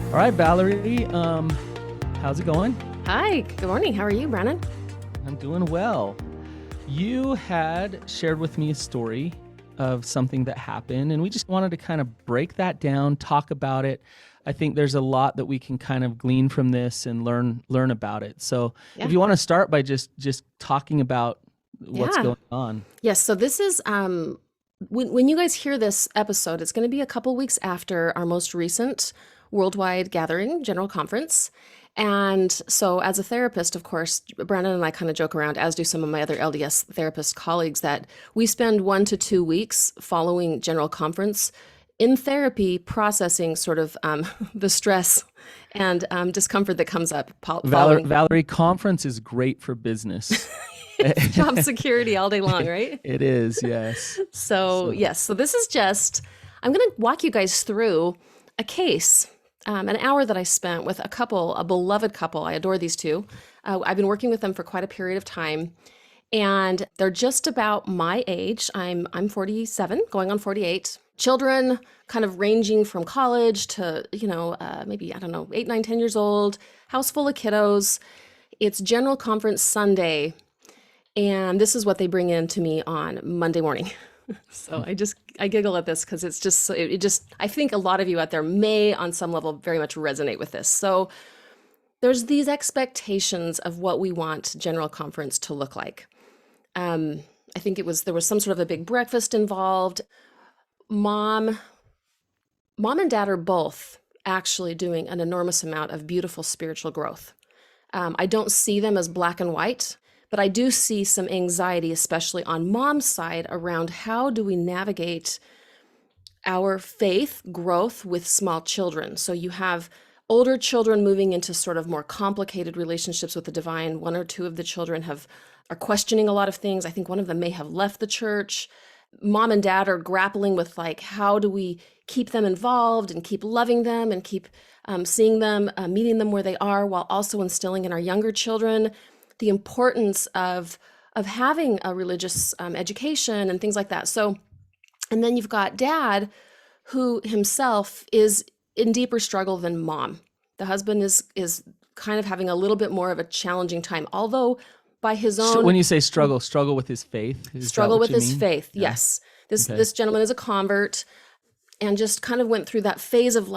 All right, Valerie, how's it going? Hi, good morning. How are you, Brannon? I'm doing well. You had shared with me a story of something that happened, and we just wanted to kind of break that down, talk about it. I think there's a lot that we can kind of glean from this and learn about it. So Yeah. if you want to start by just talking about what's going on. Yes, so this is when you guys hear this episode, it's going to be a couple weeks after our most recent worldwide gathering, General Conference. And so as a therapist, of course, Brandon and I kind of joke around, as do some of my other LDS therapist colleagues, that we spend 1 to 2 weeks following General Conference in therapy, processing sort of the stress and discomfort that comes up following. Valerie, conference is great for business. Job security all day long, right? It is, yes. So yes, so this is just, I'm going to walk you guys through a case, an hour that I spent with a beloved couple. I adore these two. I've been working with them for quite a period of time, and they're just about my age. I'm 47, going on 48. Children kind of ranging from college to, maybe, 8, 9, 10 years old, house full of kiddos. It's General Conference Sunday, and this is what they bring in to me on Monday morning. So I giggle at this because it's just, I think a lot of you out there may on some level very much resonate with this. So there's these expectations of what we want General Conference to look like. I think there was some sort of a big breakfast involved. Mom and dad are both actually doing an enormous amount of beautiful spiritual growth. I don't see them as black and white, but I do see some anxiety, especially on mom's side, around how do we navigate our faith growth with small children. So you have older children moving into sort of more complicated relationships with the divine. 1 or 2 of the children are questioning a lot of things. I think one of them may have left the church. Mom and dad are grappling with how do we keep them involved and keep loving them and keep seeing them, meeting them where they are, while also instilling in our younger children the importance of having a religious education and things like that. So, and then you've got dad, who himself is in deeper struggle than mom. The husband is kind of having a little bit more of a challenging time, although by his own. So when you say struggle with his faith, struggle with his mean? faith, yeah. Yes. This gentleman is a convert, and just kind of went through that phase of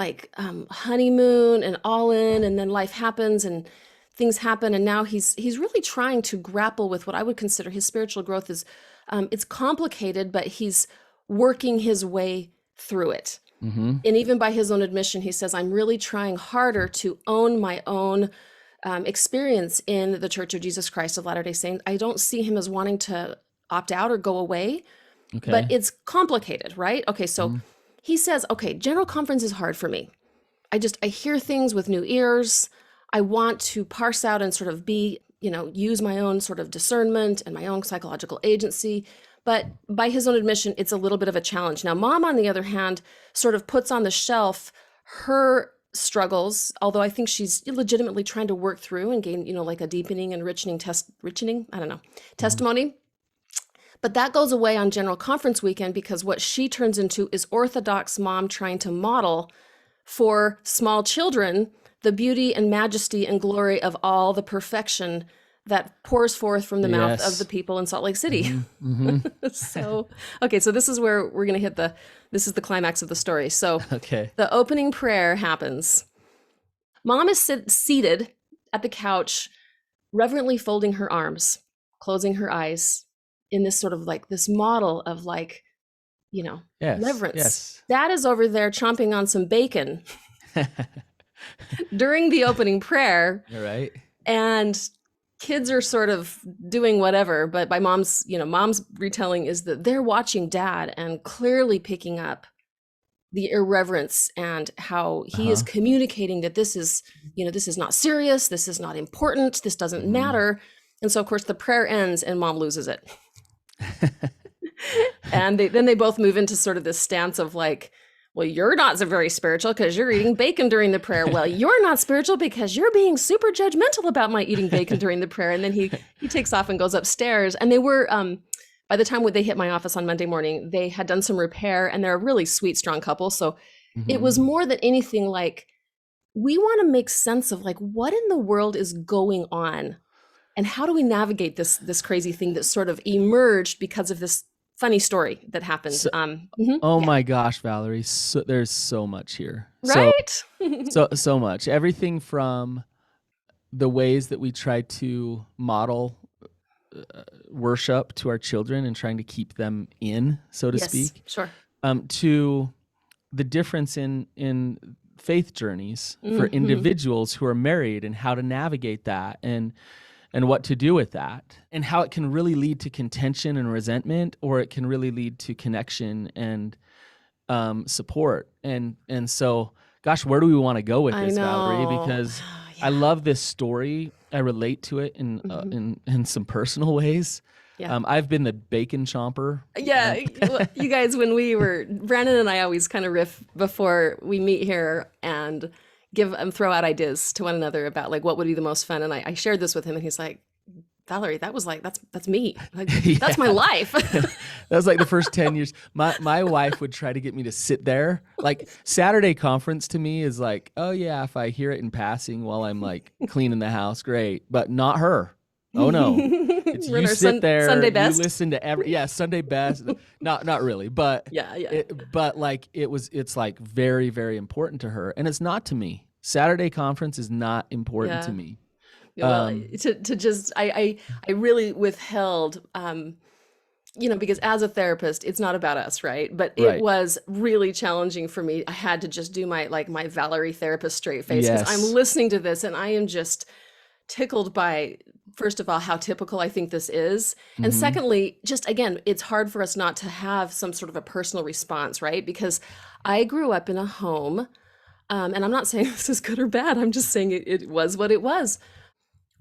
honeymoon and all in, and then life happens and things happen, and now he's really trying to grapple with what I would consider his spiritual growth is, it's complicated, but he's working his way through it. Mm-hmm. And even by his own admission, he says, I'm really trying harder to own my own experience in the Church of Jesus Christ of Latter-day Saints. I don't see him as wanting to opt out or go away, but it's complicated, right? Okay, so he says, okay, General Conference is hard for me. I hear things with new ears. I want to parse out and sort of use my own sort of discernment and my own psychological agency. But by his own admission, it's a little bit of a challenge. Now, mom, on the other hand, sort of puts on the shelf her struggles, although I think she's legitimately trying to work through and gain, a deepening and testimony. But that goes away on General Conference weekend, because what she turns into is Orthodox mom trying to model for small children the beauty and majesty and glory of all the perfection that pours forth from the mouth of the people in Salt Lake City. Mm-hmm. So this is where we're going to hit this is the climax of the story. So the opening prayer happens. Mom is seated at the couch, reverently folding her arms, closing her eyes in this sort of this model of reverence. Yes. Dad is over there chomping on some bacon during the opening prayer. All right. And kids are sort of doing whatever, but by mom's retelling is that they're watching dad and clearly picking up the irreverence and how he is communicating that this is not serious, this is not important, this doesn't matter. And so of course the prayer ends and mom loses it. And then they both move into sort of this stance of well, you're not so very spiritual because you're eating bacon during the prayer. Well, you're not spiritual because you're being super judgmental about my eating bacon during the prayer. And then he takes off and goes upstairs. And they were, by the time they hit my office on Monday morning, they had done some repair, and they're a really sweet, strong couple. So it was more than anything like, we want to make sense of like, what in the world is going on? And how do we navigate this crazy thing that sort of emerged because of this funny story that happened? So, Yeah. my gosh, Valerie, there's so much here. Right? So much. Everything from the ways that we try to model worship to our children and trying to keep them in, so to Yes, speak, sure. to the difference in faith journeys for individuals who are married and how to navigate that and what to do with that, and how it can really lead to contention and resentment, or it can really lead to connection and support. And so, gosh, where do we want to go with I this, Valerie? know. Because Yeah. I love this story. I relate to it in some personal ways. Yeah. I've been the bacon chomper. Yeah, you guys, when Brandon and I always kind of riff before we meet here and throw out ideas to one another about like what would be the most fun. And I shared this with him, and he's like, Valerie, that was like, that's me. Like, that's my life. That was like the first 10 years. My wife would try to get me to sit there. Like Saturday conference to me is like, oh yeah, if I hear it in passing while I'm like cleaning the house, great. But not her. Oh no. It's We're in you our sit there, Sunday best. you listen to Sunday best. Not really, but Yeah. but like it's like very, very important to her. And it's not to me. Saturday conference is not important to me. Yeah, well, to just I really withheld, because as a therapist, it's not about us, right? But it Right. was really challenging for me. I had to just do my Valerie therapist straight face, because Yes. I'm listening to this and I am just tickled by, first of all, how typical I think this is. And secondly, just again, it's hard for us not to have some sort of a personal response, right? Because I grew up in a home, and I'm not saying this is good or bad. I'm just saying it was what it was.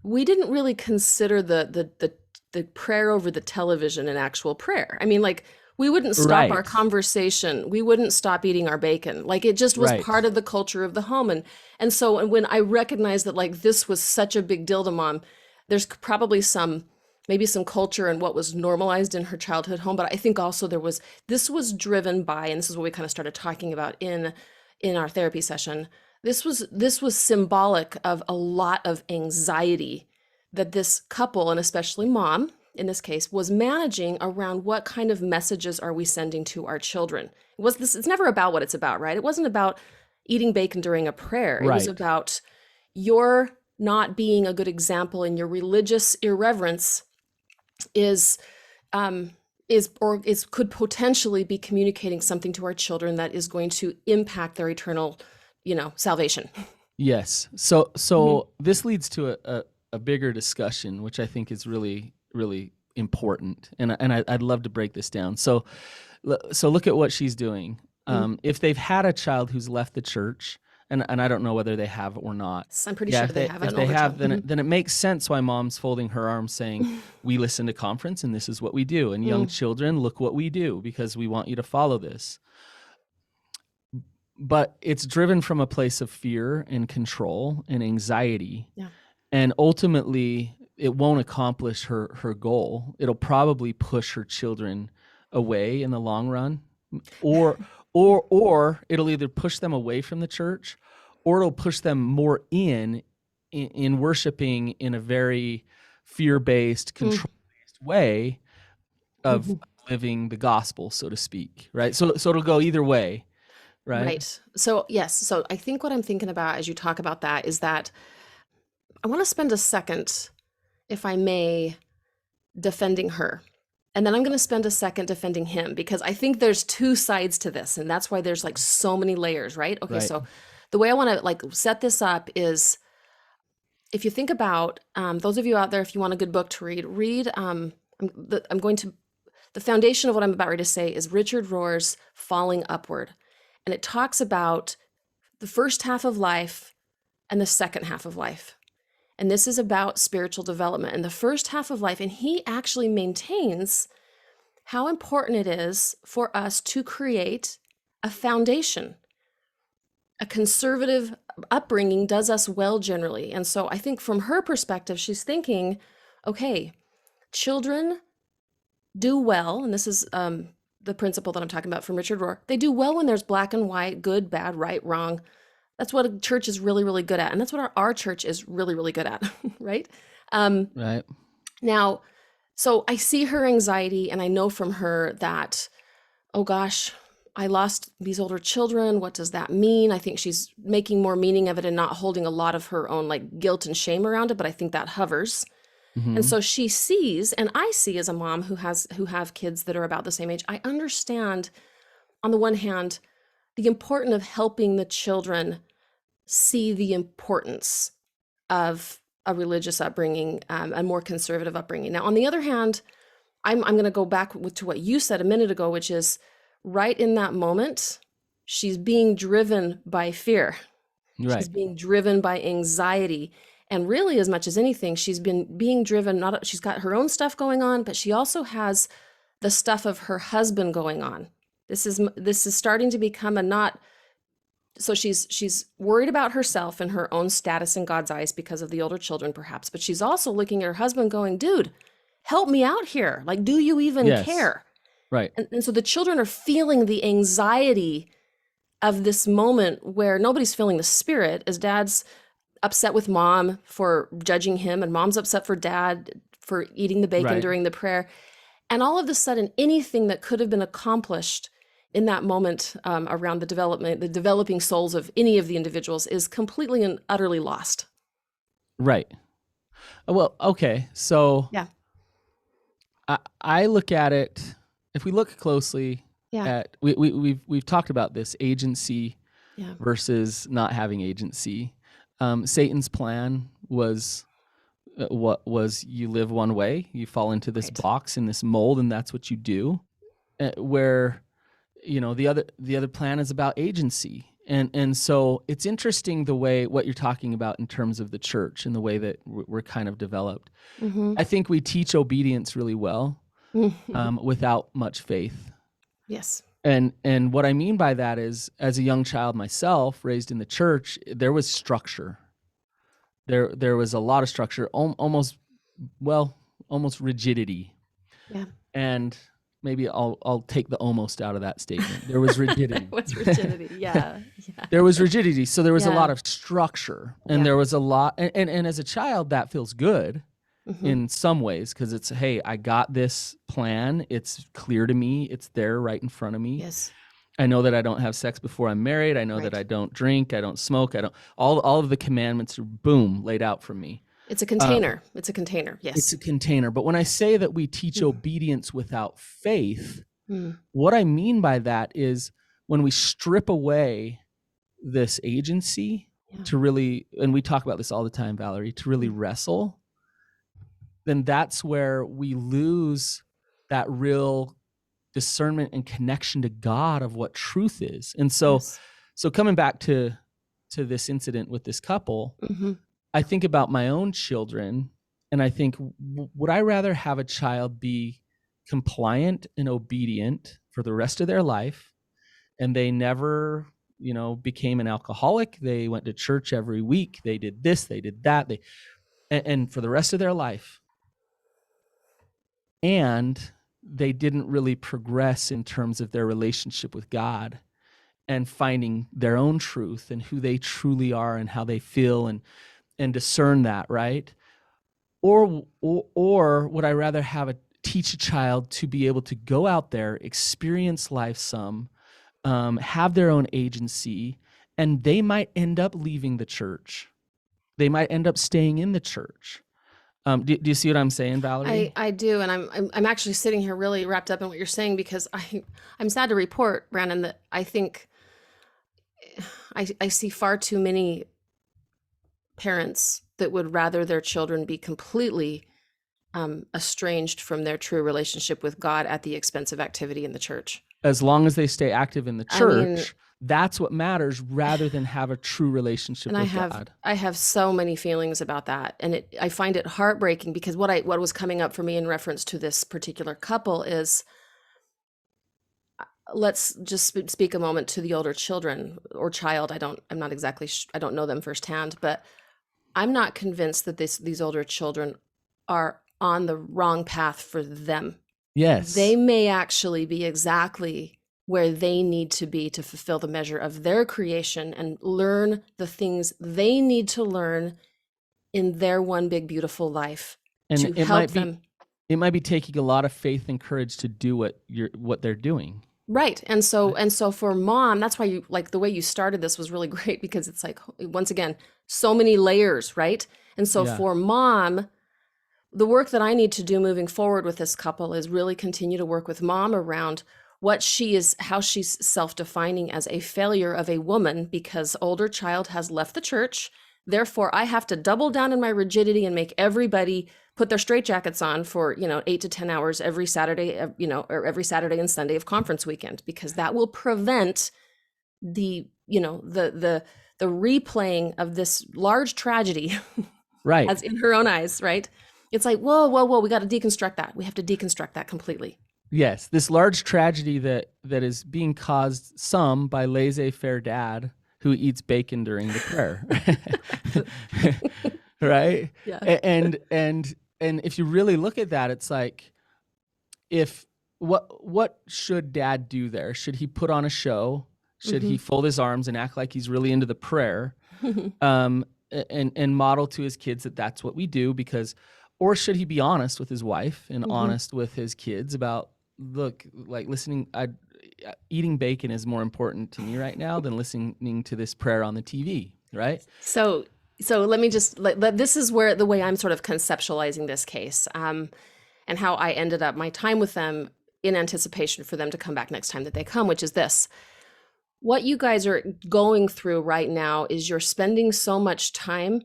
We didn't really consider the prayer over the television an actual prayer. I mean, like, we wouldn't stop our Right. conversation. We wouldn't stop eating our bacon. Like, it just was Right. part of the culture of the home. And so when I recognized that like this was such a big deal to mom, there's probably maybe some culture and what was normalized in her childhood home. But I think also this was driven by, and this is what we kind of started talking about in our therapy session. This was symbolic of a lot of anxiety that this couple, and especially mom in this case, was managing around what kind of messages are we sending to our children. It's never about what it's about, right? It wasn't about eating bacon during a prayer. It was Right. about your not being a good example, and your religious irreverence could potentially be communicating something to our children that is going to impact their eternal, salvation. Yes. So this leads to a bigger discussion, which I think is really, really important. And I'd love to break this down. So look at what she's doing. If they've had a child who's left the church, and I don't know whether they have or not. I'm pretty sure they have. If they have, then it makes sense why mom's folding her arms saying, we listen to conference and this is what we do. And young children, look what we do because we want you to follow this. But it's driven from a place of fear and control and anxiety. Yeah. And ultimately, it won't accomplish her goal. It'll probably push her children away in the long run, or it'll either push them away from the church, or it'll push them more in worshiping in a very fear-based, control-based way of living the gospel, so to speak, right? So it'll go either way, right? Right. So yes. So I think what I'm thinking about as you talk about that is that I want to spend a second, if I may, defending her. And then I'm going to spend a second defending him, because I think there's two sides to this. And that's why there's like so many layers, right? Okay. Right. So the way I want to like set this up is, if you think about those of you out there, if you want a good book to read, the foundation of what I'm about ready to say is Richard Rohr's Falling Upward. And it talks about the first half of life and the second half of life. And this is about spiritual development and the first half of life. And he actually maintains how important it is for us to create a foundation. A conservative upbringing does us well generally. And so I think from her perspective, she's thinking, okay, children do well, and this is the principle that I'm talking about from Richard Rohr. They do well when there's black and white, good, bad, right, wrong. That's what a church is really, really good at. And that's what our church is really, really good at, right? Right. Now, so I see her anxiety, and I know from her that, oh gosh, I lost these older children. What does that mean? I think she's making more meaning of it and not holding a lot of her own like guilt and shame around it, but I think that hovers. Mm-hmm. And so she sees, and I see as a mom who have kids that are about the same age, I understand on the one hand, the importance of helping the children see the importance of a religious upbringing, a more conservative upbringing. Now, on the other hand, I'm going to go back to what you said a minute ago, which is right in that moment, she's being driven by fear. Right. She's being driven by anxiety. And really, as much as anything, she's been being driven, she's got her own stuff going on, but she also has the stuff of her husband going on. This is starting to become so she's worried about herself and her own status in God's eyes because of the older children, perhaps, but she's also looking at her husband going, dude, help me out here. Like, do you even care? Right. And so the children are feeling the anxiety of this moment where nobody's feeling the spirit, as dad's upset with mom for judging him, and mom's upset for dad for eating the bacon during the prayer. And all of a sudden, anything that could have been accomplished in that moment around the developing souls of any of the individuals is completely and utterly lost. Right. Well, okay. So yeah, I look at it, if we look closely at, we've talked about this agency versus not having agency. Satan's plan was what was you live one way, you fall into this box in this mold, and that's what you do. Where the other plan is about agency, and so it's interesting the way what you're talking about in terms of the church and the way that we're kind of developed. Mm-hmm. I think we teach obedience really well without much faith. Yes. And what I mean by that is, as a young child myself, raised in the church, there was structure. There was a lot of structure, almost rigidity. Yeah. And maybe I'll take the almost out of that statement. There was rigidity. What's rigidity? Yeah. There was rigidity. So there was a lot of structure, and there was a lot. And as a child, that feels good in some ways, because it's, hey, I got this plan. It's clear to me. It's there right in front of me. Yes. I know that I don't have sex before I'm married. I know that I don't drink. I don't smoke. All of the commandments are boom laid out for me. It's a container. It's a container. Yes. It's a container. But when I say that we teach obedience without faith, what I mean by that is when we strip away this agency to really, and we talk about this all the time, Valerie, to really wrestle, then that's where we lose that real discernment and connection to God of what truth is. And so, so coming back to this incident with this couple, I think about my own children, and I think, would I rather have a child be compliant and obedient for the rest of their life, and they never, became an alcoholic, they went to church every week, they did this, they did that, and for the rest of their life, and they didn't really progress in terms of their relationship with God and finding their own truth and who they truly are and how they feel and discern that, right? Or would I rather teach a child to be able to go out there, experience life some, have their own agency, and they might end up leaving the church. They might end up staying in the church. Do you see what I'm saying, Valerie? I do, and I'm actually sitting here really wrapped up in what you're saying, because I'm sad to report, Brannon, that I think I see far too many parents that would rather their children be completely estranged from their true relationship with God at the expense of activity in the church. As long as they stay active in the church, that's what matters, rather than have a true relationship with God. I have so many feelings about that, and I find it heartbreaking, because what was coming up for me in reference to this particular couple is, let's just speak a moment to the older children or child. I'm not exactly, I don't know them firsthand, but I'm not convinced that these older children are on the wrong path for them. They Yes. may actually be exactly where they need to be to fulfill the measure of their creation and learn the things they need to learn in their one big beautiful life And to help them. it might be taking a lot of faith and courage to do what they're doing. Right. Right. And so for mom, that's why you like the way you started this was really great, because it's like, once again, so many layers, right? And so Yeah. for mom, the work that I need to do moving forward with this couple is really continue to work with mom around what she is, how she's self-defining as a failure of a woman, because older child has left the church. Therefore, I have to double down in my rigidity and make everybody put their straitjackets on for, 8 to 10 hours every Saturday, or every Saturday and Sunday of conference weekend, because that will prevent the, the replaying of this large tragedy Right. as in her own eyes, right? It's like, whoa, whoa, whoa, we got to deconstruct that. We have to deconstruct that completely. Yes. This large tragedy that is being caused some by laissez-faire dad who eats bacon during the prayer. Right? Yeah. And if you really look at that, it's like, if what should dad do there? Should he put on a show? Should he fold his arms and act like he's really into the prayer? And model to his kids that that's what we do, because, or should he be honest with his wife and honest with his kids about, look, like eating bacon is more important to me right now than listening to this prayer on the TV, right? So, let me just this is where the way I'm sort of conceptualizing this case, and how I ended up my time with them in anticipation for them to come back next time that they come, which is this. What you guys are going through right now is you're spending so much time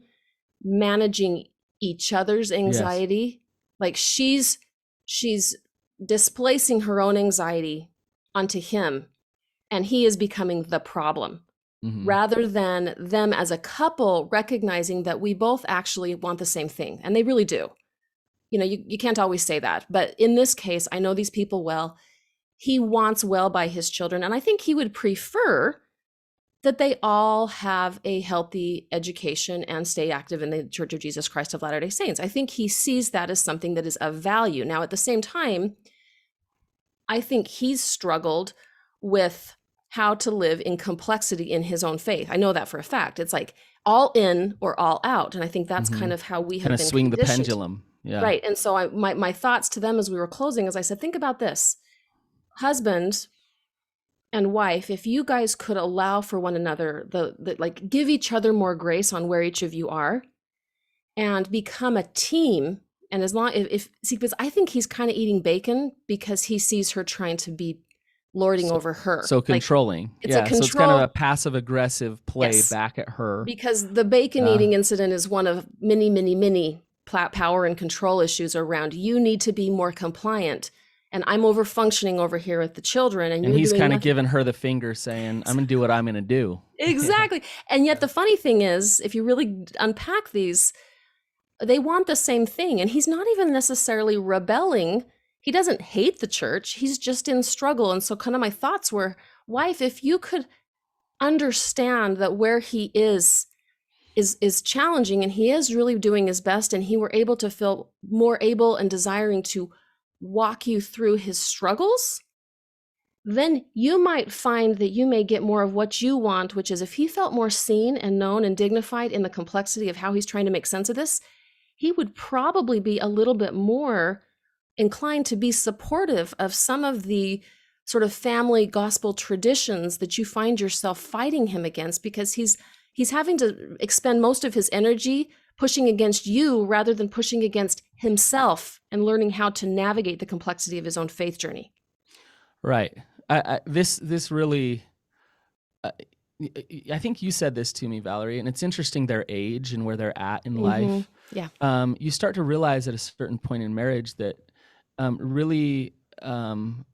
managing each other's Yes. anxiety. Like she's displacing her own anxiety onto him, and he is becoming the problem, rather than them as a couple recognizing that we both actually want the same thing. And they really do. You can't always say that, but in this case, I know these people well. He wants well by his children, and I think he would prefer that they all have a healthy education and stay active in the Church of Jesus Christ of Latter-day Saints. I think he sees that as something that is of value. Now, at the same time, I think he's struggled with how to live in complexity in his own faith. I know that for a fact. It's like all in or all out. And I think that's kind of how we have Kind of been swing the conditioned. pendulum. Yeah. Right. And so my thoughts to them as we were closing is I said, think about this. Husband and wife, if you guys could allow for one another, like give each other more grace on where each of you are and become a team. And as long see, because I think he's kind of eating bacon because he sees her trying to be lording over her. So controlling. It's a So it's kind of a passive aggressive play Yes. back at her. Because the bacon eating incident is one of many power and control issues around. You need to be more compliant. And I'm over functioning over here with the children. And he's kind of giving her the finger saying, I'm going to do what I'm going to do. Exactly. And yet the funny thing is, if you really unpack these, they want the same thing. And he's not even necessarily rebelling. He doesn't hate the church. He's just in struggle. And so kind of my thoughts were, wife, if you could understand that where he is challenging and he is really doing his best, and he were able to feel more able and desiring to walk you through his struggles, then you might find that you may get more of what you want, which is if he felt more seen and known and dignified in the complexity of how he's trying to make sense of this, he would probably be a little bit more inclined to be supportive of some of the sort of family gospel traditions that you find yourself fighting him against, because he's having to expend most of his energy pushing against you rather than pushing against himself and learning how to navigate the complexity of his own faith journey. Right. This really, I think you said this to me, Valerie, and it's interesting their age and where they're at in life. Yeah. You start to realize at a certain point in marriage that really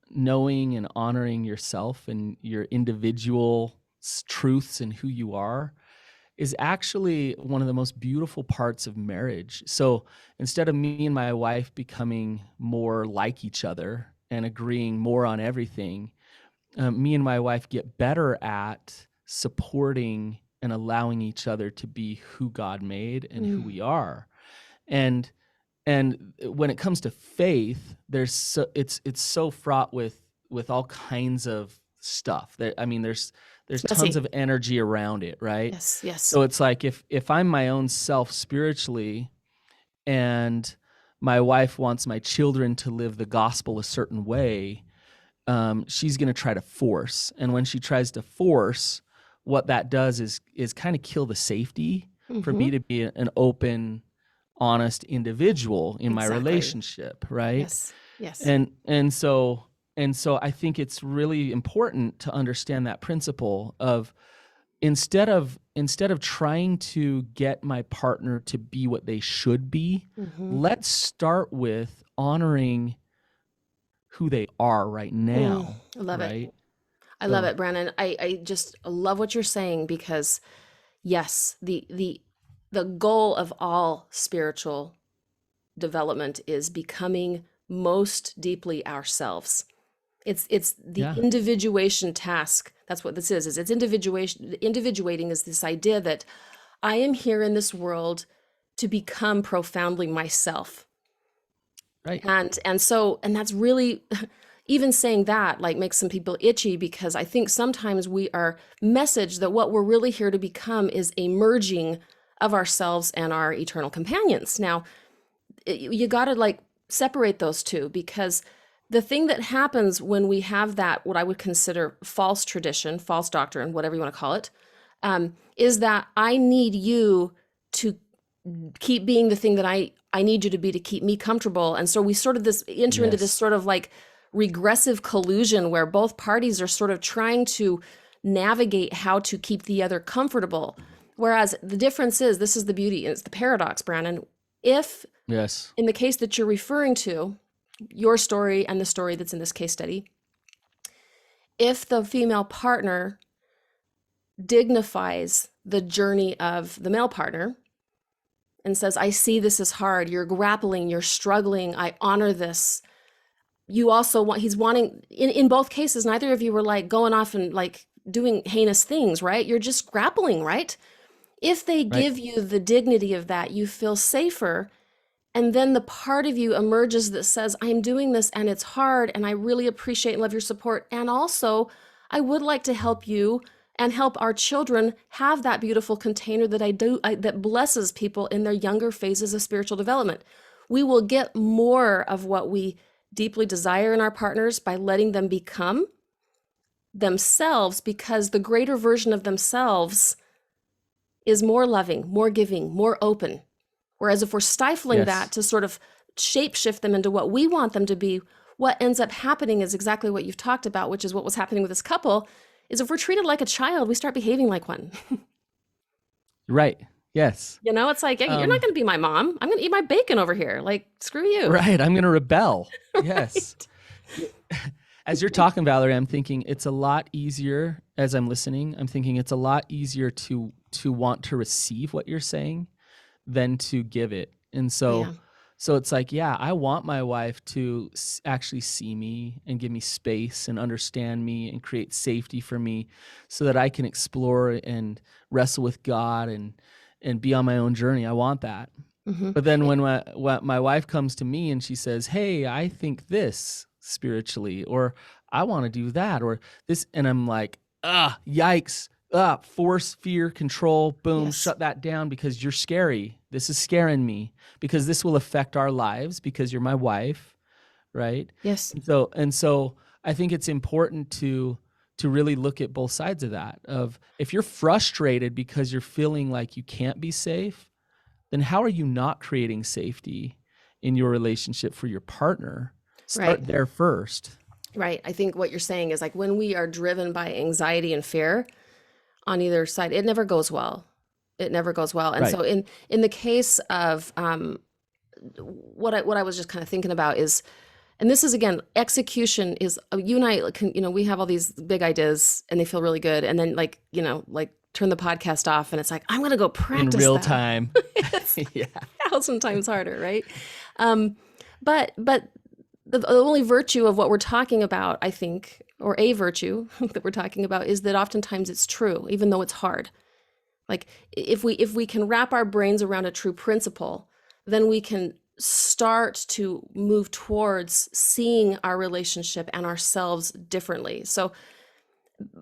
knowing and honoring yourself and your individual truths and who you are is actually one of the most beautiful parts of marriage. So instead of me and my wife becoming more like each other and agreeing more on everything, me and my wife get better at supporting and allowing each other to be who God made and who we are. And when it comes to faith, it's so fraught with all kinds of stuff. There's It's tons messy. of energy around it, right? Yes, yes. So it's like if I'm my own self spiritually, and my wife wants my children to live the gospel a certain way, she's going to try to force. And when she tries to force, what that does is kind of kill the safety for me to be an open, honest individual in my Exactly. relationship, right? Yes, yes. And so I think it's really important to understand that principle of instead of trying to get my partner to be what they should be, let's start with honoring who they are right now, I love it. right? I love So it, Brandon. I just love what you're saying because yes, the goal of all spiritual development is becoming most deeply ourselves. It's the yeah, individuation task. That's what this is. It's individuation. Individuating is this idea that I am here in this world to become profoundly myself. right, And that's really even saying that like makes some people itchy because I think sometimes we are messaged that what we're really here to become is a merging of ourselves and our eternal companions. Now, you got to like separate those two because the thing that happens when we have that, what I would consider false tradition, false doctrine, whatever you want to call it, is that I need you to keep being the thing that I need you to be to keep me comfortable. And so we sort of this enter into this yes, sort of like regressive collusion where both parties are sort of trying to navigate how to keep the other comfortable. Whereas the difference is, this is the beauty, and it's the paradox, Brandon. If yes, in the case that you're referring to, your story and the story that's in this case study, if the female partner dignifies the journey of the male partner and says, I see this is hard, you're grappling, you're struggling, I honor this. You also want, he's wanting, in both cases, neither of you were like going off and like doing heinous things, right? You're just grappling, right? If they right, give you the dignity of that, you feel safer. And then the part of you emerges that says, I'm doing this and it's hard and I really appreciate and love your support. And also, I would like to help you and help our children have that beautiful container that that blesses people in their younger phases of spiritual development. We will get more of what we deeply desire in our partners by letting them become themselves because the greater version of themselves is more loving, more giving, more open. Whereas if we're stifling that yes, to sort of shapeshift them into what we want them to be, what ends up happening is exactly what you've talked about, which is what was happening with this couple, is if we're treated like a child, we start behaving like one. right, yes, You know, it's like, hey, you're not um, going to be my mom. I'm going to eat my bacon over here. Like, screw you. right. I'm going to rebel. Yes. Right. As you're talking, Valerie, I'm thinking it's a lot easier. As I'm listening, I'm thinking it's a lot easier to want to receive what you're saying than to give it. And Oh, so yeah. so it's like, yeah, I want my wife to actually see me and give me space and understand me and create safety for me so that I can explore and wrestle with God and be on my own journey. I want that. Hmm. But then when my wife comes to me and she says, "Hey, I think this spiritually," or "I want to do that," or this, and I'm like, yikes, force, fear, control, boom, Yes. shut that down because you're scary. This is scaring me because this will affect our lives because you're my wife, right? Yes. And so I think it's important to really look at both sides of that. Of if you're frustrated because you're feeling like you can't be safe, then how are you not creating safety in your relationship for your partner? Right. Start there first. Right. I think what you're saying is like when we are driven by anxiety and fear on either side, it never goes well. It never goes well. And Right. so in the case of what I was just kind of thinking about is, and this is again, execution is you and I can, we have all these big ideas and they feel really good. And then like, like turn the podcast off and it's like, I'm going to go In practice real that. time. It's Yeah. 1,000 times harder. Right. Um, but the only virtue of what we're talking about, I think, or a virtue that we're talking about, is that oftentimes it's true, even though it's hard. Like if we can wrap our brains around a true principle, then we can start to move towards seeing our relationship and ourselves differently. So,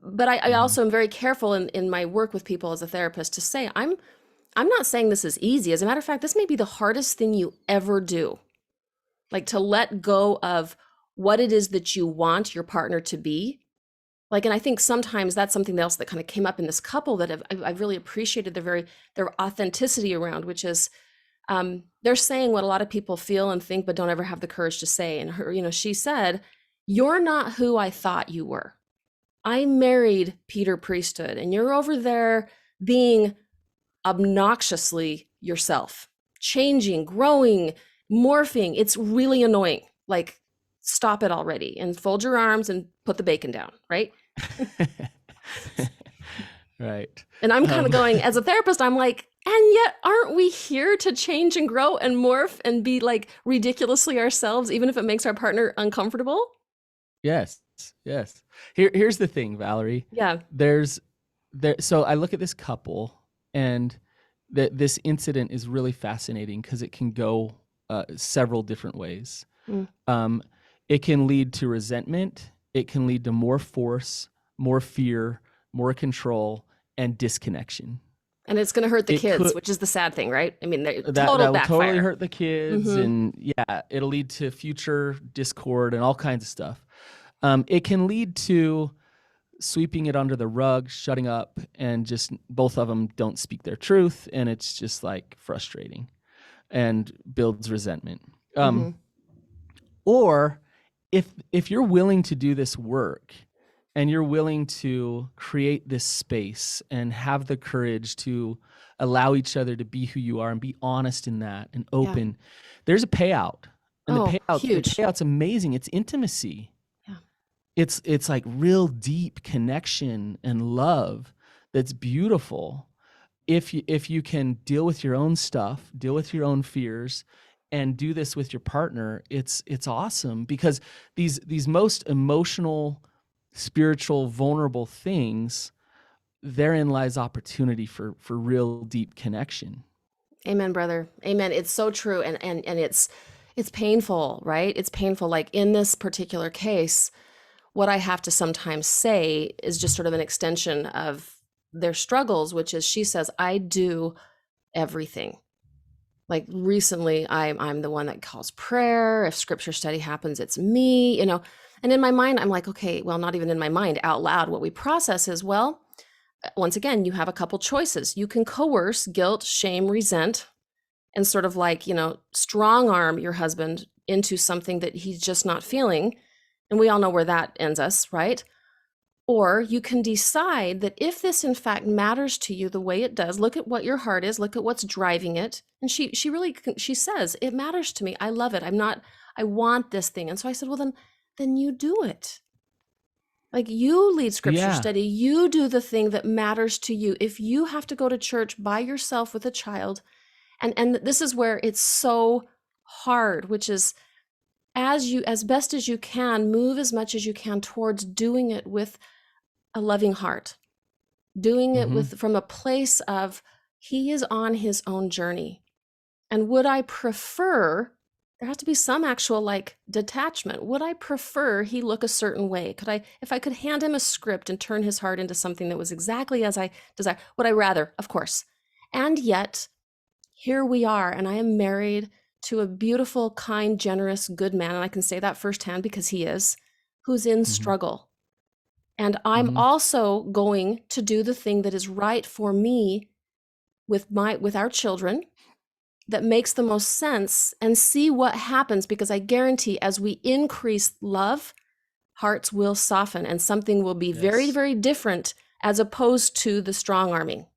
but I Mhm. also am very careful in my work with people as a therapist to say I'm not saying this is easy. As a matter of fact, this may be the hardest thing you ever do. Like to let go of what it is that you want your partner to be. Like, and I think sometimes that's something else that kind of came up in this couple that I've really appreciated their authenticity around, which is they're saying what a lot of people feel and think, but don't ever have the courage to say. And her, she said, "You're not who I thought you were. I married Peter Priesthood, and you're over there being obnoxiously yourself, changing, growing, morphing. It's really annoying. Like, stop it already and fold your arms and put the bacon down, right?" Right. And I'm kind of going, as a therapist, I'm like, and yet aren't we here to change and grow and morph and be like ridiculously ourselves, even if it makes our partner uncomfortable? Yes. Yes. Here's the thing, Valerie. Yeah. There's there. So I look at this couple, and this incident is really fascinating because it can go several different ways. Mm. Um, it can lead to resentment. It can lead to more force, more fear, more control, and disconnection. And it's going to hurt the It kids, could which is the sad thing, right? I mean, they total that will totally backfire. hurt the kids, Mm-hmm. and yeah, it'll lead to future discord and all kinds of stuff. It can lead to sweeping it under the rug, shutting up, and just both of them don't speak their truth, and it's just like frustrating and builds resentment. Mm-hmm. Or if you're willing to do this work and you're willing to create this space and have the courage to allow each other to be who you are and be honest in that and Yeah. open, there's a payout. And Oh, the huge. payout's amazing. It's intimacy. Yeah. It's like real deep connection and love that's beautiful if you can deal with your own stuff, deal with your own fears, and do this with your partner. It's awesome because these most emotional, spiritual, vulnerable things, therein lies opportunity for real deep connection. Amen, brother. Amen. It's so true. And it's painful, right? It's painful. Like in this particular case, what I have to sometimes say is just sort of an extension of their struggles, which is she says, I do everything. Like recently, I'm the one that calls prayer. If scripture study happens, it's me. And in my mind, I'm like, okay, well, not even in my mind, out loud, what we process is, well, once again, you have a couple choices. You can coerce, guilt, shame, resent, and sort of like, strong arm your husband into something that he's just not feeling. And we all know where that ends us, right? Or you can decide that if this in fact matters to you the way it does, look at what your heart is, look at what's driving it. And she really she says, it matters to me. I love it. I want this thing. And so I said, well then you do it. Like you lead scripture Yeah. study, you do the thing that matters to you. If you have to go to church by yourself with a child, and this is where it's so hard, which is as best as you can, move as much as you can towards doing it with a loving heart, doing it Mm-hmm. from a place of he is on his own journey. And would I prefer, there has to be some actual like detachment. Would I prefer he look a certain way? If I could hand him a script and turn his heart into something that was exactly as I desire, would I rather? Of course. And yet, here we are, and I am married to a beautiful, kind, generous, good man. And I can say that firsthand because he is, who's in Mm-hmm. struggle. And I'm Mm-hmm. also going to do the thing that is right for me with our children, that makes the most sense, and see what happens, because I guarantee as we increase love, hearts will soften and something will be very, Yes. very different as opposed to the strong arming. Not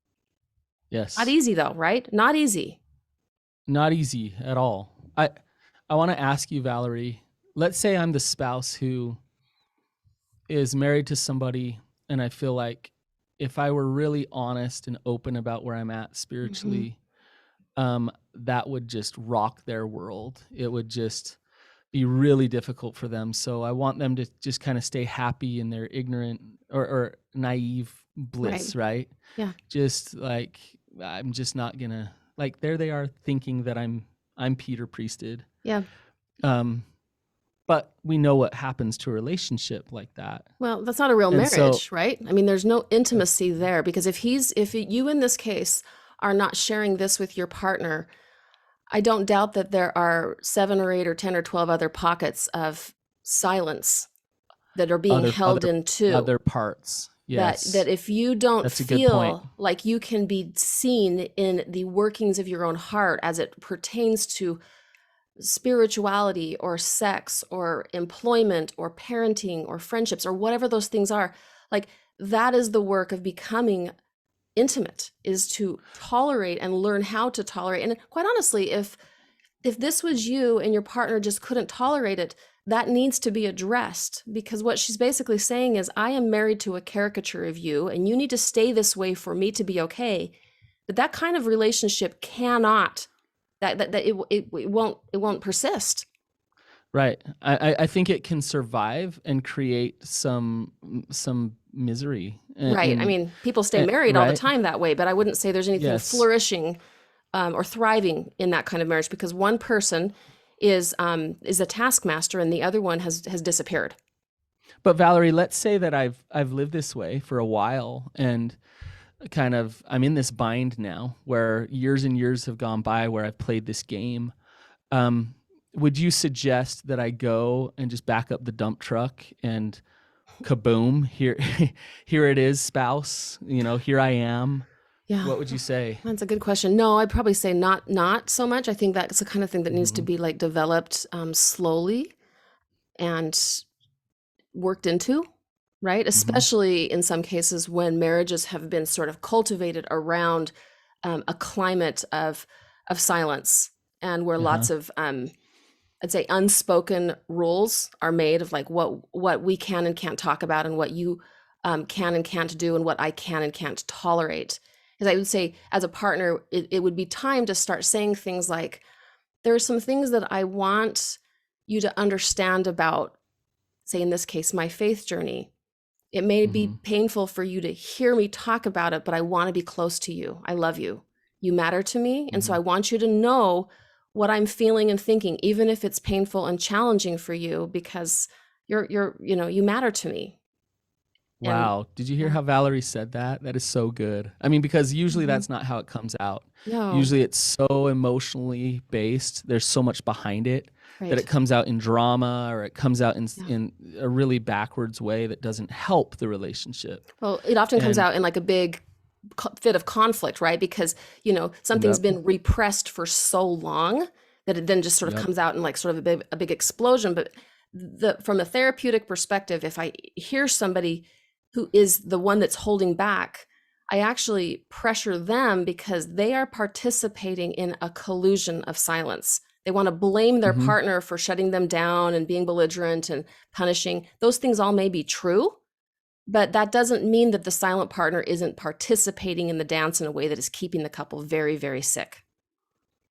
Yes. easy though, right? Not easy. Not easy at all. I want to ask you, Valerie, let's say I'm the spouse who is married to somebody, and I feel like if I were really honest and open about where I'm at Mm-hmm. spiritually, that would just rock their world. It would just be really difficult for them. So I want them to just kind of stay happy in their ignorant or naive Right. bliss, right? Yeah. Just like I'm just not gonna like there they are thinking that I'm Peter Priested. Yeah. Um, but we know what happens to a relationship like that. Well, that's not a real And so marriage, right? I mean, there's no intimacy there because if you in this case are not sharing this with your partner, I don't doubt that there are 7 or 8 or 10 or 12 other pockets of silence that are being other held other in too. other parts. That Yes. if you don't That's a good point. feel like you can be seen in the workings of your own heart as it pertains to spirituality or sex or employment or parenting or friendships or whatever those things are, like that is the work of becoming intimate, is to tolerate and learn how to tolerate. And quite honestly, if this was you and your partner just couldn't tolerate it, that needs to be addressed, because what she's basically saying is, I am married to a caricature of you and you need to stay this way for me to be okay. But that kind of relationship cannot, it won't persist. Right. I think it can survive and create some misery Right. I mean, people stay in married all the right? time that way, but I wouldn't say there's anything Yes. flourishing or thriving in that kind of marriage, because one person is a taskmaster and the other one has disappeared. But Valerie, let's say that I've lived this way for a while and kind of I'm in this bind now where years and years have gone by where I've played this game. Um, would you suggest that I go and just back up the dump truck and kaboom, here here it is, spouse, here I am. Yeah, What would you say? that's a good question. No, I'd probably say not so much. I think that's the kind of thing that needs to Hmm. be like developed slowly and worked into, right? Hmm. Especially in some cases when marriages have been sort of cultivated around a climate of silence, and where Uh-huh. lots of I'd say unspoken rules are made of like what we can and can't talk about, and what you can and can't do, and what I can and can't tolerate. Because I would say, as a partner, it would be time to start saying things like, there are some things that I want you to understand about, say in this case, my faith journey. It may be Hmm. painful for you to hear me talk about it, but I want to be close to you. I love you. You matter to me. And so Hmm. I want you to know what I'm feeling and thinking, even if it's painful and challenging for you, because you matter to me. And Wow. Did you hear yeah. how Valerie said that? That is so good. I mean, because usually Mhm. that's not how it comes out. No, Usually it's so emotionally based. There's so much behind it that it right. comes out in drama or it comes out Yeah. in a really backwards way that doesn't help the relationship. Well, it often comes And out in like a big fit of conflict, right? Because, something's yep, been repressed for so long that it then just sort of yep. comes out in like sort of a big explosion. But from a therapeutic perspective, if I hear somebody who is the one that's holding back, I actually pressure them because they are participating in a collusion of silence. They want to blame their Hmm. partner for shutting them down and being belligerent and punishing. Those things all may be true, but that doesn't mean that the silent partner isn't participating in the dance in a way that is keeping the couple very, very sick.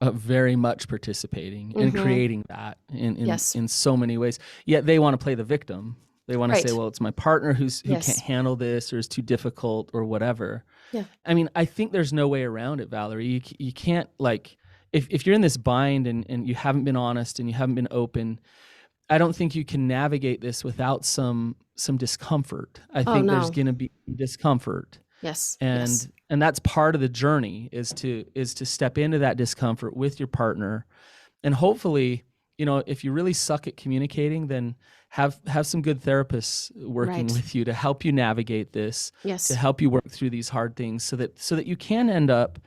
Very much participating and Hmm. creating that Yes. in so many ways. Yet they want to play the victim. They want to say, Right. well, it's my partner who can't Yes. handle this or is too difficult or whatever. Yeah. I mean, I think there's no way around it, Valerie. You can't like if you're in this bind and you haven't been honest and you haven't been open, I don't think you can navigate this without some discomfort. I Oh, think there's no. going to be discomfort. Yes. Yes. And that's part of the journey is to step into that discomfort with your partner. And hopefully, if you really suck at communicating, then have some good therapists working Right. with you to help you navigate this, to Yes. help you work through these hard things so that you can end up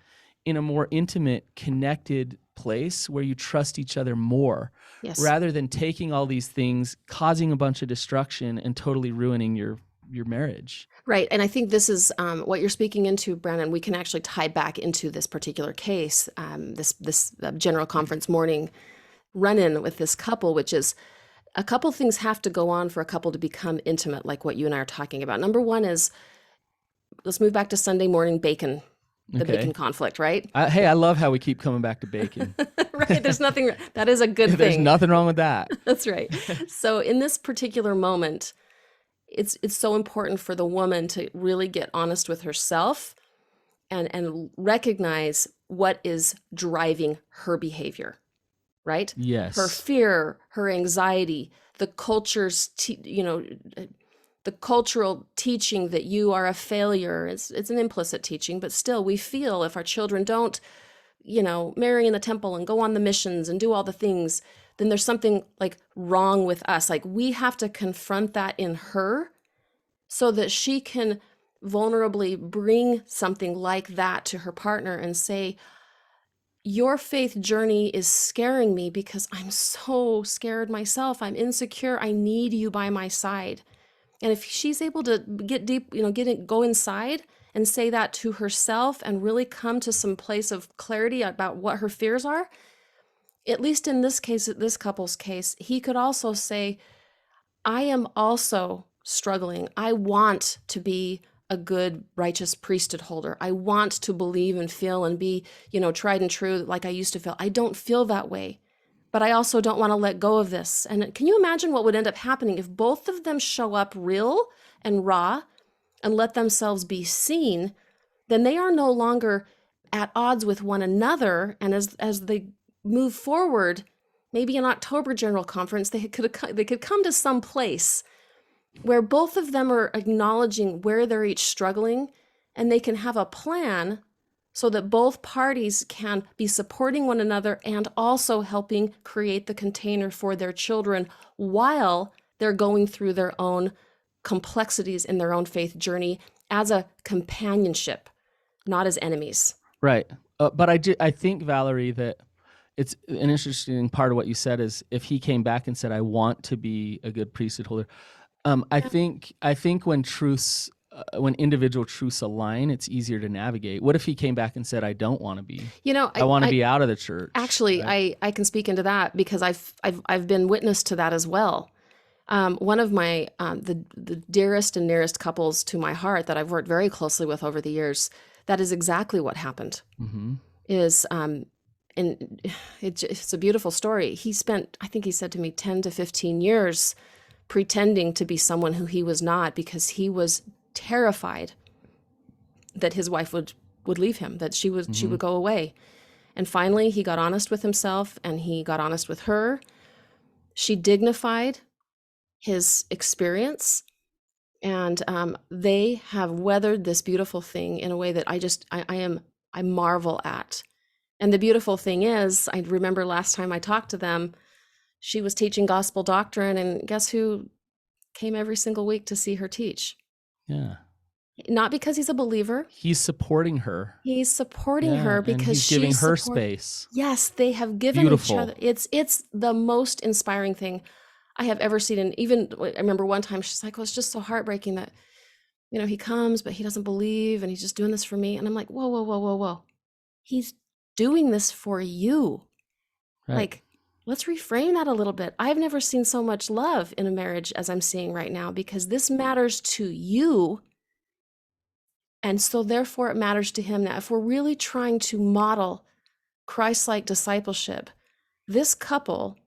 in a more intimate, connected place where you trust each other more Yes. rather than taking all these things, causing a bunch of destruction and totally ruining your marriage. Right. And I think this is what you're speaking into, Brandon. We can actually tie back into this particular case, this general conference morning run-in with this couple, which is, a couple things have to go on for a couple to become intimate, like what you and I are talking about. Number one is, let's move back to Sunday morning bacon the Okay. bacon conflict, right? Hey, I love how we keep coming back to bacon. Right. There's nothing, that is a good There's thing. nothing wrong with that. That's right. So in this particular moment, it's so important for the woman to really get honest with herself and recognize what is driving her behavior, right? Her Yes. fear, her anxiety, the the cultural teaching that you are a failure. It's an implicit teaching, but still we feel if our children don't, marry in the temple and go on the missions and do all the things, then there's something like wrong with us. Like we have to confront that in her so that she can vulnerably bring something like that to her partner and say, your faith journey is scaring me because I'm so scared myself. I'm insecure. I need you by my side. And if she's able to get deep, go inside and say that to herself and really come to some place of clarity about what her fears are, at least in this case, this couple's case, he could also say, I am also struggling. I want to be a good, righteous priesthood holder. I want to believe and feel and be, tried and true like I used to feel. I don't feel that way, but I also don't want to let go of this. And can you imagine what would end up happening if both of them show up real and raw and let themselves be seen? Then they are no longer at odds with one another. And as they move forward, maybe in October General Conference, they could come to some place where both of them are acknowledging where they're each struggling, and they can have a plan so that both parties can be supporting one another and also helping create the container for their children while they're going through their own complexities in their own faith journey as a companionship, not as enemies. Right. But I think, Valerie, that it's an interesting part of what you said is if he came back and said, I want to be a good priesthood holder. I think when truths, when individual truths align, it's easier to navigate. What if he came back and said, I don't want to be, I want to be out of the church. Actually, right? I can speak into that because I've been witness to that as well. One of my, the dearest and nearest couples to my heart that I've worked very closely with over the years, that is exactly what happened. Mm-hmm. And it's a beautiful story. He spent, I think he said to me, 10 to 15 years pretending to be someone who he was not because he was terrified that his wife would leave him, that she would go away. And finally, he got honest with himself and he got honest with her. She dignified his experience, and they have weathered this beautiful thing in a way that I marvel at. And the beautiful thing is, I remember last time I talked to them, she was teaching gospel doctrine, and guess who came every single week to see her teach? Yeah. Not because he's a believer. He's supporting her. He's supporting her because he's giving her space. Yes, they have given each other. It's the most inspiring thing I have ever seen. And even I remember one time she's like, "Oh, it's just so heartbreaking that, he comes, but he doesn't believe, and he's just doing this for me." And I'm like, "Whoa, whoa, whoa, whoa, whoa! He's doing this for you." Right. Like, let's reframe that a little bit. I've never seen so much love in a marriage as I'm seeing right now because this matters to you. And so therefore it matters to him. Now, if we're really trying to model Christ-like discipleship, this couple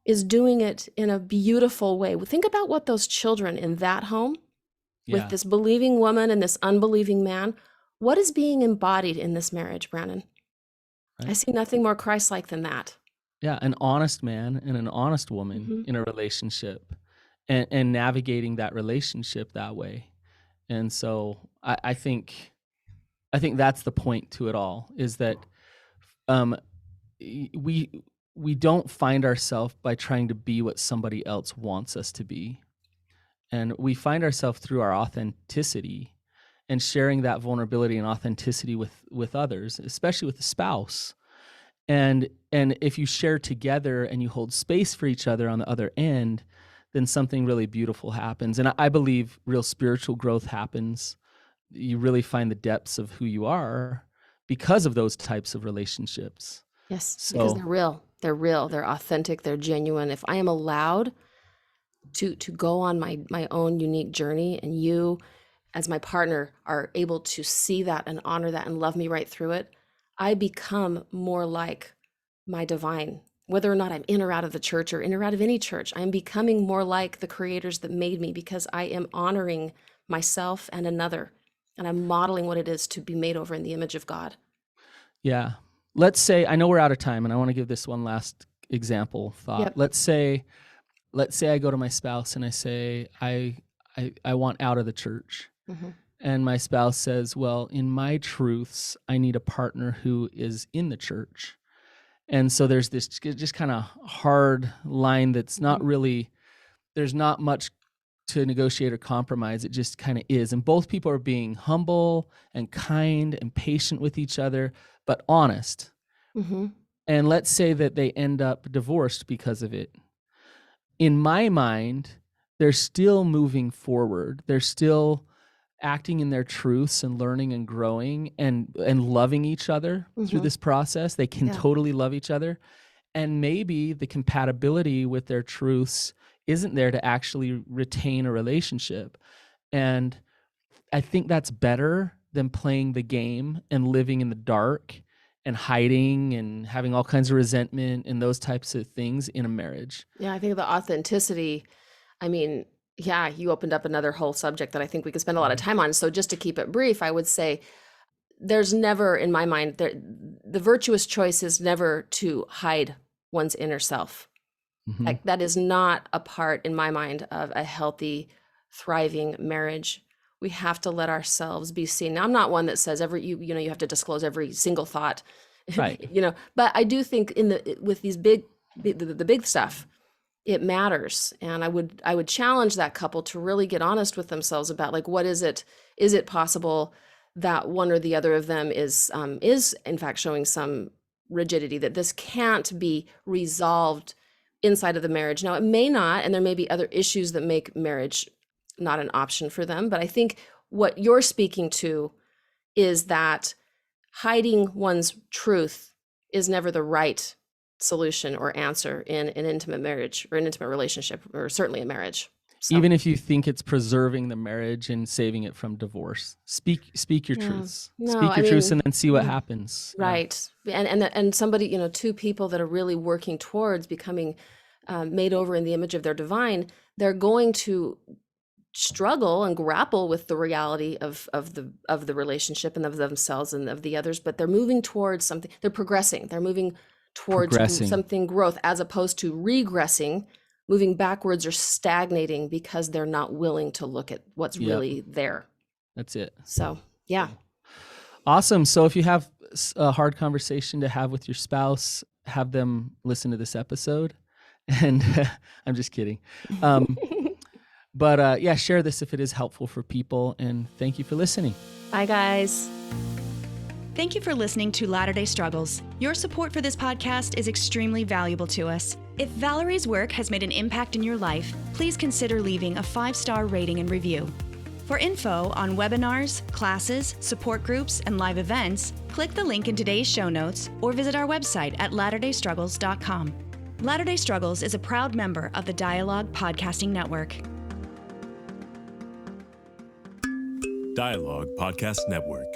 is doing it in a beautiful way. Think about what those children in that home with this believing woman and this unbelieving man, what is being embodied in this marriage, Brannon? Right. I see nothing more Christ-like than that. Yeah, an honest man and an honest woman in a relationship and navigating that relationship that way. And so I think that's the point to it all, is that we don't find ourselves by trying to be what somebody else wants us to be. And we find ourselves through our authenticity and sharing that vulnerability and authenticity with others, especially with the spouse. And if you share together and you hold space for each other on the other end, then something really beautiful happens. And I believe real spiritual growth happens. You really find the depths of who you are because of those types of relationships. Yes, because they're real. They're real. They're authentic. They're genuine. If I am allowed to go on my own unique journey, and you as my partner are able to see that and honor that and love me right through it, I become more like my divine. Whether or not I'm in or out of the church or in or out of any church, I'm becoming more like the creators that made me because I am honoring myself and another. And I'm modeling what it is to be made over in the image of God. Yeah. Let's say, I know we're out of time, and I want to give this one last example thought. Yep. Let's say I go to my spouse and I say, I want out of the church. Mm-hmm. And my spouse says, well, in my truths, I need a partner who is in the church. And so there's this just kind of hard line that's not really, there's not much to negotiate or compromise. It just kind of is. And both people are being humble and kind and patient with each other, but honest. Mm-hmm. And let's say that they end up divorced because of it. In my mind, they're still moving forward. They're still acting in their truths and learning and growing and loving each other through this process. They can totally love each other. And maybe the compatibility with their truths isn't there to actually retain a relationship. And I think that's better than playing the game and living in the dark and hiding and having all kinds of resentment and those types of things in a marriage. Yeah, I think the authenticity, I mean, yeah, you opened up another whole subject that I think we could spend a lot of time on. So just to keep it brief, I would say there's never, in my mind, the virtuous choice is never to hide one's inner self. Mm-hmm. Like, that is not a part, in my mind, of a healthy, thriving marriage. We have to let ourselves be seen. Now, I'm not one that says you have to disclose every single thought, Right. But I do think with these the big stuff, it matters. And I would challenge that couple to really get honest with themselves about, like, what is it? Is it possible that one or the other of them is in fact showing some rigidity, that this can't be resolved inside of the marriage? Now, it may not, and there may be other issues that make marriage not an option for them. But I think what you're speaking to is that hiding one's truth is never the right solution or answer in an intimate marriage or an intimate relationship, or certainly a marriage. So, even if you think it's preserving the marriage and saving it from divorce, speak your truths. No, speak your truths and then see what happens. Right. Yeah. And somebody, two people that are really working towards becoming made over in the image of their divine, they're going to struggle and grapple with the reality of the relationship and of themselves and of the others, but they're moving towards something. They're progressing. They're moving towards something growth, as opposed to regressing, moving backwards or stagnating because they're not willing to look at what's really there. That's it. So, yeah. Awesome. So if you have a hard conversation to have with your spouse, have them listen to this episode. And I'm just kidding. But share this if it is helpful for people. And thank you for listening. Bye, guys. Thank you for listening to Latter-day Struggles. Your support for this podcast is extremely valuable to us. If Valerie's work has made an impact in your life, please consider leaving a 5-star rating and review. For info on webinars, classes, support groups, and live events, click the link in today's show notes or visit our website at latterdaystruggles.com. Latter-day Struggles is a proud member of the Dialogue Podcasting Network. Dialogue Podcast Network.